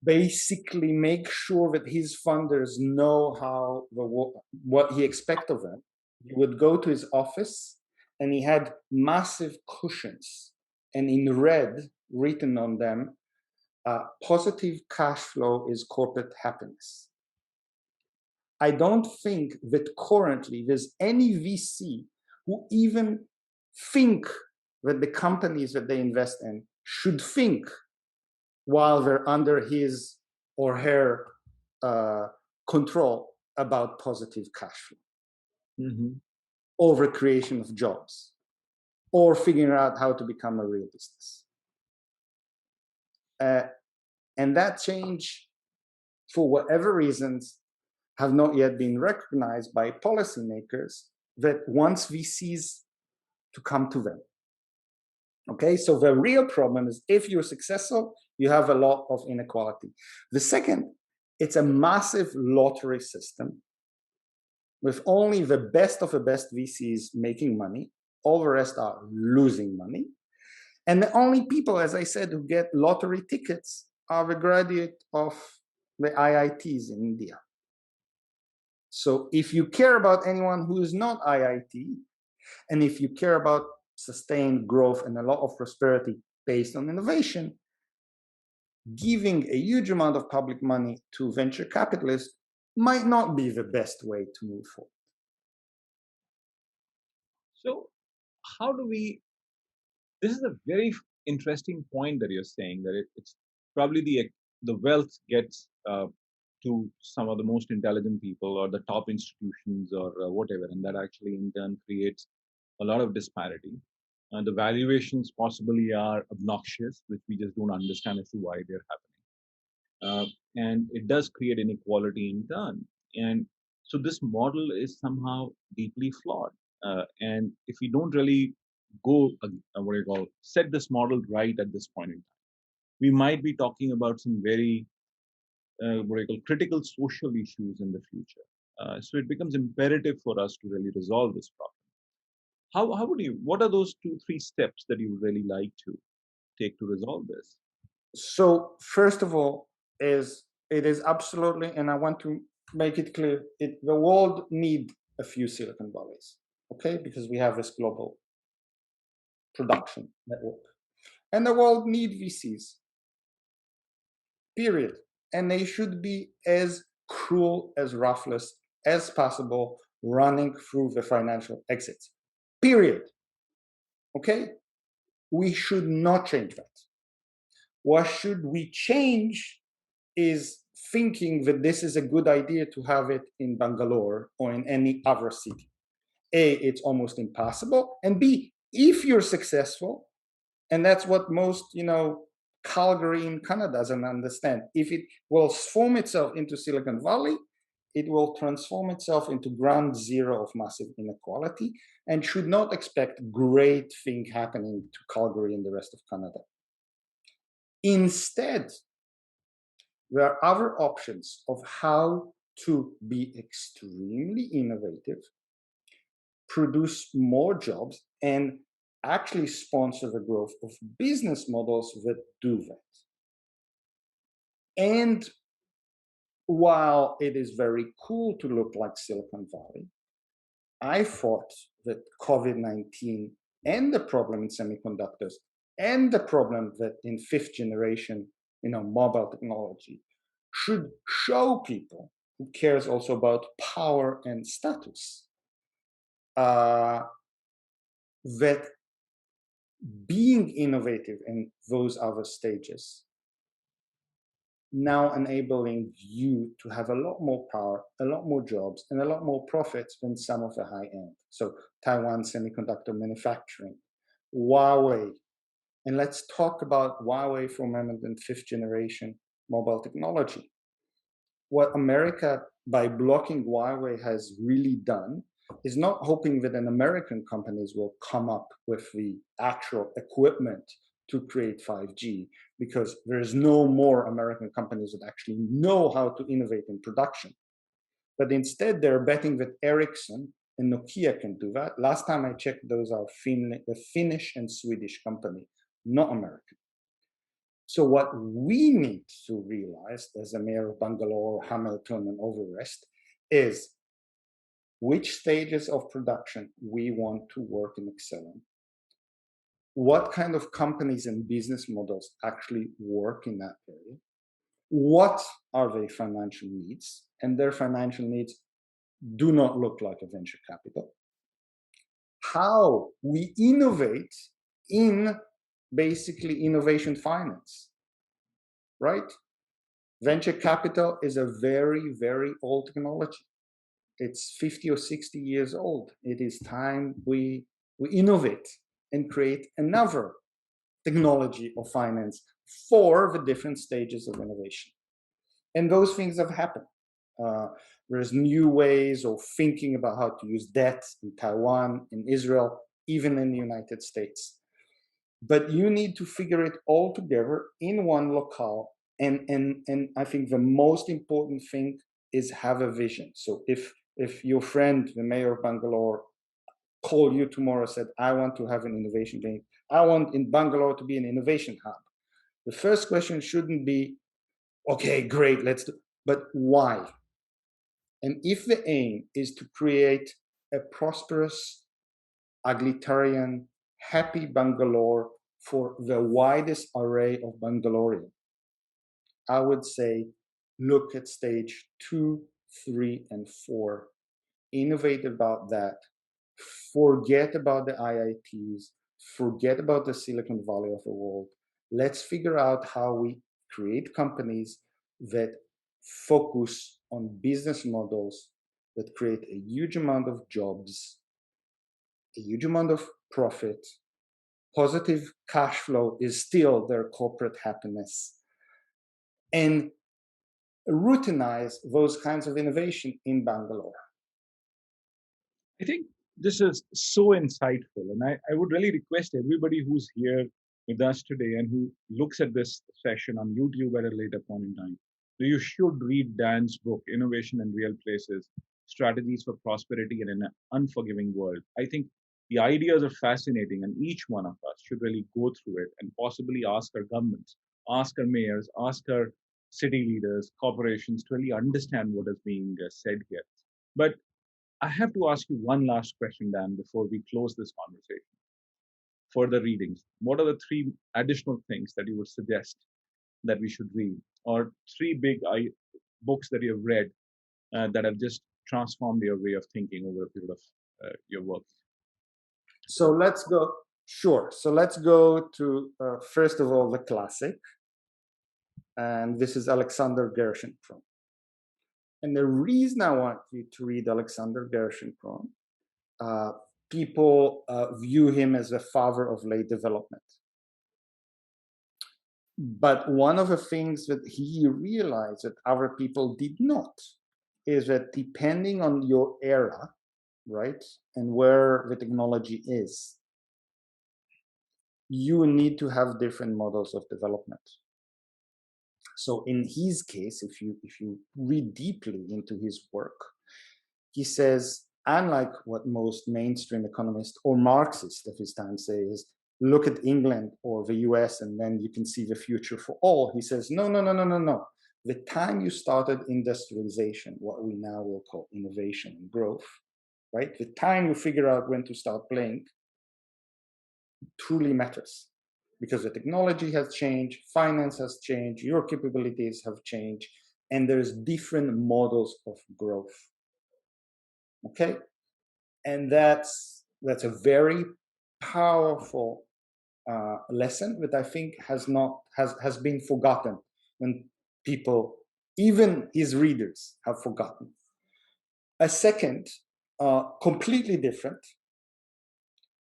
basically make sure that his funders know what he expects of them. He would go to his office and he had massive cushions, and in red written on them, positive cash flow is corporate happiness. I don't think that currently there's any VC who even think that the companies that they invest in should think while they're under his or her control about positive cash flow, or the creation of jobs, or figuring out how to become a real business. And that change, for whatever reasons, have not yet been recognized by policymakers that wants VCs to come to them. Okay, so the real problem is if you're successful, you have a lot of inequality. The second, it's a massive lottery system with only the best of the best VCs making money. All the rest are losing money. And the only people, as I said, who get lottery tickets are the graduate of the IITs in India. So if you care about anyone who is not IIT, and if you care about sustained growth and a lot of prosperity based on innovation, giving a huge amount of public money to venture capitalists might not be the best way to move forward. So, how do we? This is a very interesting point that you're saying that it's probably the wealth gets to some of the most intelligent people or the top institutions or whatever, and that actually in turn creates a lot of disparity. The valuations possibly are obnoxious, which we just don't understand as to why they're happening. And it does create inequality in turn. And so this model is somehow deeply flawed. And if we don't really go, what do you call, set this model right at this point in time, we might be talking about some very, what do you call, critical social issues in the future. So it becomes imperative for us to really resolve this problem. How would you, what are those 2, 3 steps that you would really like to take to resolve this? So first of all, it is absolutely, and I want to make it clear, the world need a few Silicon Valleys, okay? Because we have this global production network. And the world need VCs, period. And they should be as cruel, as ruthless as possible, running through the financial exits, period. Okay? We should not change that. What should we change is thinking that this is a good idea to have it in Bangalore or in any other city. A, it's almost impossible. And B, if you're successful, and that's what most, Calgary in Canada doesn't understand. If it will form itself into Silicon Valley, it will transform itself into ground zero of massive inequality and should not expect great thing happening to Calgary and the rest of Canada. Instead, there are other options of how to be extremely innovative, produce more jobs, and actually sponsor the growth of business models that do that. And while it is very cool to look like Silicon Valley, I thought that COVID-19 and the problem in semiconductors and the problem that in 5th generation, mobile technology should show people who cares also about power and status that being innovative in those other stages now enabling you to have a lot more power, a lot more jobs, and a lot more profits than some of the high end. So Taiwan semiconductor manufacturing, Huawei, and let's talk about Huawei for a moment and fifth generation mobile technology. What America, by blocking Huawei, has really done is not hoping that an American companies will come up with the actual equipment to create 5G, because there's no more American companies that actually know how to innovate in production. But instead, they're betting that Ericsson and Nokia can do that. Last time I checked, those are the Finnish and Swedish company, not American. So what we need to realize as a mayor of Bangalore, Hamilton, and over the rest is which stages of production we want to work and excel in. What kind of companies and business models actually work in that area? What are their financial needs? And their financial needs do not look like a venture capital. How we innovate in basically innovation finance, right? Venture capital is a very, very old technology. It's 50 or 60 years old. It is time we innovate and create another technology of finance for the different stages of innovation. And those things have happened. There's new ways of thinking about how to use debt in Taiwan, in Israel, even in the United States. But you need to figure it all together in one locale. And I think the most important thing is have a vision. So if your friend, the mayor of Bangalore, called you tomorrow and said, I want to have an innovation bank, I want in Bangalore to be an innovation hub, the first question shouldn't be, okay, great, let's do, but why? And if the aim is to create a prosperous, egalitarian, happy Bangalore for the widest array of Bangaloreans, I would say look at stage 2, 3, and 4. Innovate about that. Forget about the IITs. Forget about the Silicon Valley of the world. Let's figure out how we create companies that focus on business models that create a huge amount of jobs, a huge amount of profit. Positive cash flow is still their corporate happiness. And routinize those kinds of innovation in Bangalore. I think this is so insightful, and I would really request everybody who's here with us today and who looks at this session on YouTube at a later point in time, that you should read Dan's book, Innovation in Real Places, Strategies for Prosperity in an Unforgiving World. I think the ideas are fascinating, and each one of us should really go through it and possibly ask our governments, ask our mayors, ask our city leaders, corporations to really understand what is being said here. But I have to ask you one last question, Dan, before we close this conversation. For the readings, what are the 3 additional things that you would suggest that we should read, or 3 big books that you have read that have just transformed your way of thinking over a period of your work? So let's go. Sure. So let's go to first of all the classic, and this is Alexander Gershon-Pron. And the reason I want you to read Alexander Gershon-Pron, people view him as the father of late development. But one of the things that he realized that other people did not is that depending on your era, right, and where the technology is, you need to have different models of development. So in his case, if you read deeply into his work, he says, unlike what most mainstream economists or Marxists of his time say is, look at England or the US and then you can see the future for all. He says, no. The time you started industrialization, what we now will call innovation and growth, right? The time you figure out when to start playing truly matters, because the technology has changed, finance has changed, your capabilities have changed, and there's different models of growth. Okay? And that's a very powerful lesson that I think has been forgotten when people, even his readers, have forgotten. A second, completely different,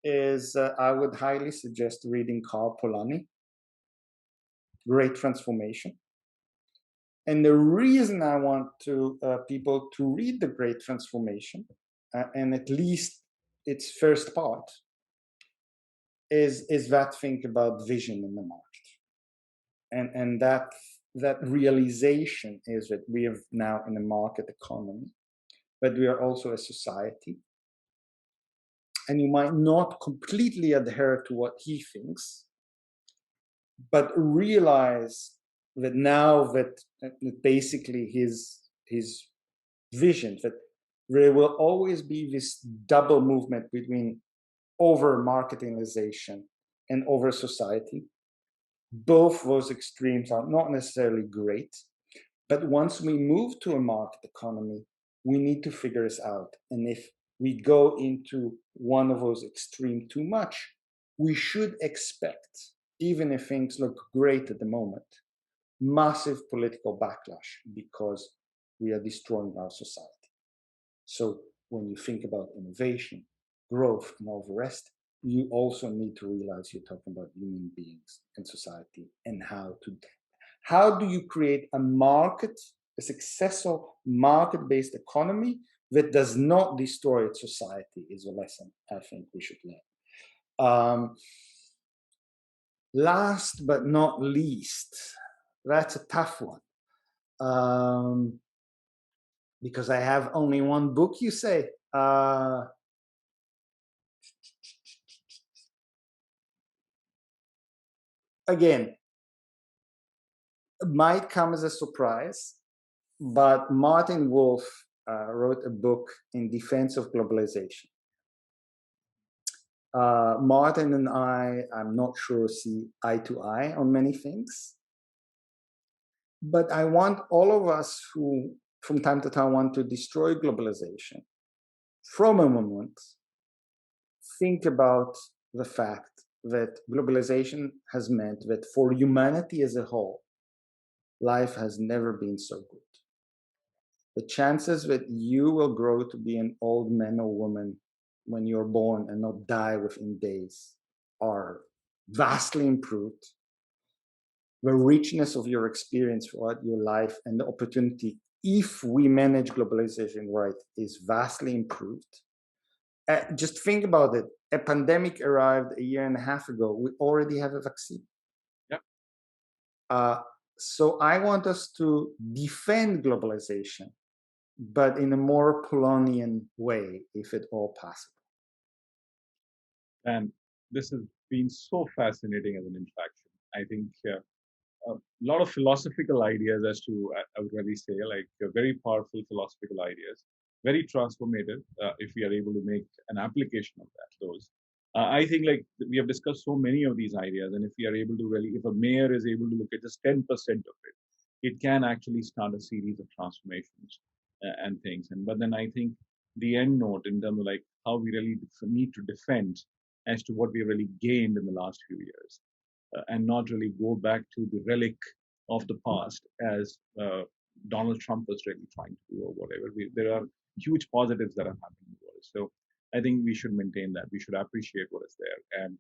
is I would highly suggest reading Polani, Great Transformation. And the reason I want people to read the Great Transformation, and at least its first part, is that think about vision in the market, and that realization is that we are now in a market economy, but we are also a society, and you might not completely adhere to what he thinks, but realize that now that basically his vision that there will always be this double movement between over marketingization and over society. Both those extremes are not necessarily great, but once we move to a market economy, we need to figure this out. And if we go into one of those extremes too much, we should expect, even if things look great at the moment, massive political backlash because we are destroying our society. So when you think about innovation, growth, and all the rest, you also need to realize you're talking about human beings and society, and how do you create a successful market-based economy that does not destroy its society is a lesson I think we should learn. Last but not least, that's a tough one. Because I have only one book, you say. Again, it might come as a surprise, but Martin Wolf wrote a book in defense of globalization. Martin and I'm not sure, see eye to eye on many things. But I want all of us who, from time to time, want to destroy globalization, from a moment, think about the fact that globalization has meant that for humanity as a whole, life has never been so good. The chances that you will grow to be an old man or woman when you're born and not die within days are vastly improved. The richness of your experience throughout your life and the opportunity, if we manage globalization right, is vastly improved. Just think about it. A pandemic arrived a year and a half ago. We already have a vaccine. Yeah. So I want us to defend globalization, but in a more Polonian way, if at all possible. And this has been so fascinating as an interaction. I think a lot of philosophical ideas as to, I would really say, like very powerful philosophical ideas, very transformative if we are able to make an application of those. I think like we have discussed so many of these ideas, and if we are able to really, if a mayor is able to look at just 10% of it, it can actually start a series of transformations and things. And but then I think the end note in terms of like how we really need to defend as to what we really gained in the last few years, and not really go back to the relic of the past as Donald Trump was really trying to do or whatever. There are huge positives that are happening in the world. So I think we should maintain that. We should appreciate what is there. And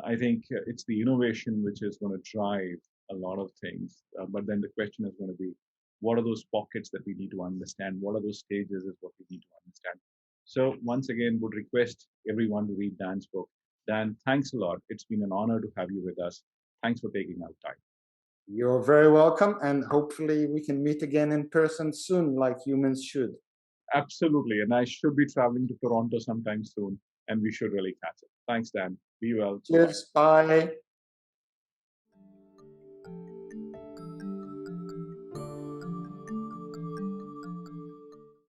I think it's the innovation which is going to drive a lot of things. But then the question is going to be, what are those pockets that we need to understand? What are those stages is what we need to understand. So once again, would request everyone to read Dan's book. Dan, thanks a lot. It's been an honor to have you with us. Thanks for taking out time. You're very welcome, and hopefully we can meet again in person soon, like humans should. Absolutely, and I should be traveling to Toronto sometime soon, and we should really catch up. Thanks, Dan. Be well. Cheers. Bye.